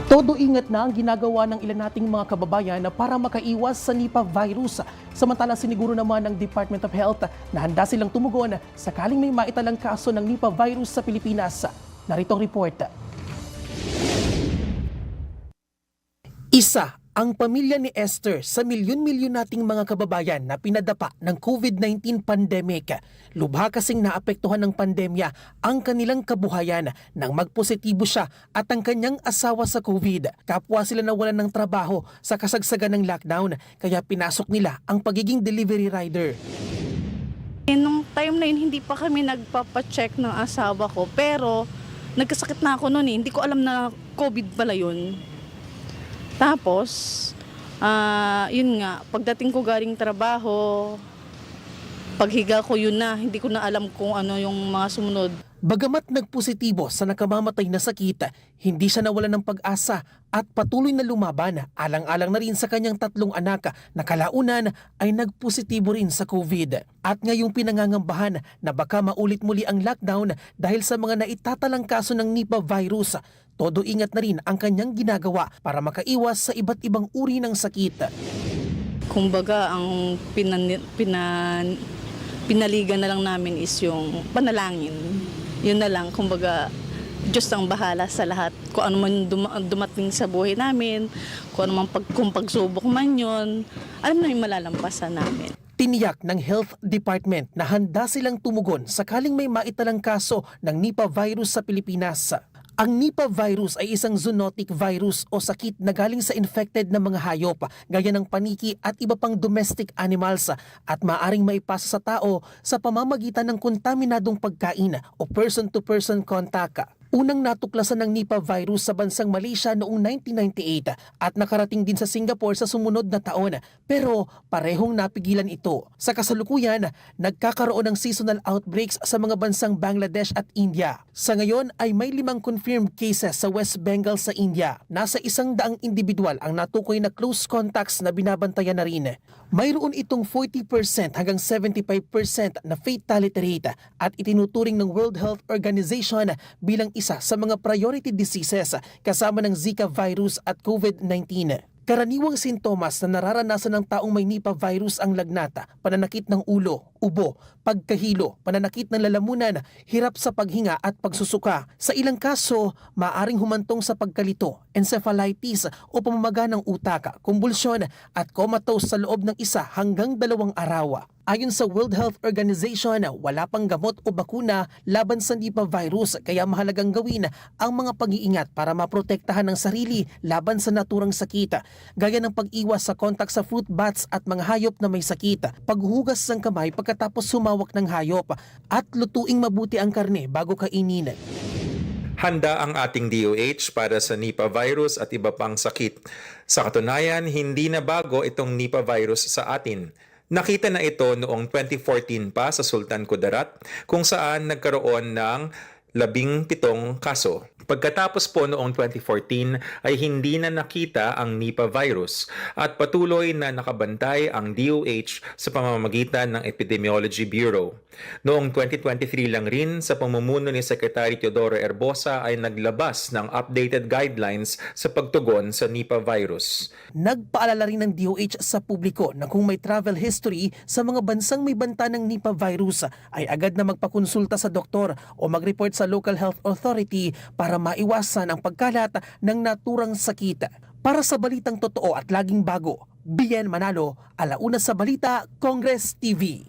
Todo ingat na ang ginagawa ng ilan nating mga kababayan para makaiwas sa Nipah virus. Samantala siniguro naman ng Department of Health na handa silang tumugon sakaling may maitalang kaso ng Nipah virus sa Pilipinas. Narito ang report. Isa ang pamilya ni Esther sa milyon-milyon nating mga kababayan na pinadapa ng COVID-19 pandemic. Lubha kasing naapektuhan ng pandemya ang kanilang kabuhayan nang magpositibo siya at ang kanyang asawa sa COVID. Kapwa sila nawalan ng trabaho sa kasagsagan ng lockdown kaya pinasok nila ang pagiging delivery rider. Nung time na yun, hindi pa kami nagpapacheck ng asawa ko pero nagkasakit na ako noon hindi ko alam na COVID pala yun. Tapos, yun nga, pagdating ko galing trabaho, paghiga ko yun na, hindi ko na alam kung ano yung mga sumunod. Bagamat nagpositibo sa nakamamatay na sakit, hindi siya nawalan ng pag-asa at patuloy na lumaban. Alang-alang na rin sa kanyang 3 anak na kalaunan ay nagpositibo rin sa COVID. At ngayong pinangangambahan na baka maulit muli ang lockdown dahil sa mga naitatalang kaso ng Nipah virus, todo ingat na rin ang kanyang ginagawa para makaiwas sa iba't ibang uri ng sakit. Kumbaga, ang pinaligan na lang namin is yung panalangin. Yun na lang, kumbaga, Diyos ang bahala sa lahat. Kung ano man dumating sa buhay namin, kung ano man kung pagsubok man yun, alam na yung malalampasan namin. Tiniyak ng Health Department na handa silang tumugon sakaling may maitalang kaso ng Nipah virus sa Pilipinas. Ang Nipah virus ay isang zoonotic virus o sakit na galing sa infected na mga hayop gaya ng paniki at iba pang domestic animals at maaring maipasa sa tao sa pamamagitan ng kontaminadong pagkain o person-to-person contact. Unang natuklasan ng Nipah virus sa bansang Malaysia noong 1998 at nakarating din sa Singapore sa sumunod na taon pero parehong napigilan ito. Sa kasalukuyan, nagkakaroon ng seasonal outbreaks sa mga bansang Bangladesh at India. Sa ngayon ay may 5 confirmed cases sa West Bengal sa India. Nasa 100 individual ang natukoy na close contacts na binabantayan na rin. Mayroon itong 40% hanggang 75% na fatality rate at itinuturing ng World Health Organization bilang isa sa mga priority diseases kasama ng Zika virus at COVID-19. Karaniwang sintomas na nararanasan ng taong may Nipah virus ang lagnata, pananakit ng ulo, ubo, pagkahilo, pananakit ng lalamunan, hirap sa paghinga at pagsusuka. Sa ilang kaso, maaring humantong sa pagkalito, encephalitis o pamamaga ng utak, kumbulsyon at comatose sa loob ng 1 hanggang 2 araw. Ayon sa World Health Organization, wala pang gamot o bakuna laban sa Nipah virus kaya mahalagang gawin ang mga pag-iingat para maprotektahan ng sarili laban sa naturang sakit, gaya ng pag-iwas sa kontak sa fruit bats at mga hayop na may sakit, paghuhugas ng kamay pagkatapos sumawak ng hayop, at lutuing mabuti ang karne bago kainin. Handa ang ating DOH para sa Nipah virus at iba pang sakit. Sa katunayan, hindi na bago itong Nipah virus sa atin. Nakita na ito noong 2014 pa sa Sultan Kudarat kung saan nagkaroon ng 17 kaso. Pagkatapos po noong 2014 ay hindi na nakita ang Nipah virus at patuloy na nakabantay ang DOH sa pamamagitan ng Epidemiology Bureau. Noong 2023 lang rin sa pamumuno ni Secretary Teodoro Herbosa ay naglabas ng updated guidelines sa pagtugon sa Nipah virus. Nagpaalala rin ng DOH sa publiko na kung may travel history sa mga bansang may banta ng Nipah virus ay agad na magpakonsulta sa doktor o mag-report sa local health authority para maiwasan ang pagkalat ng naturang sakit. Para sa balitang totoo at laging bago, Bien Manalo, Alauna sa Balita, Congress TV.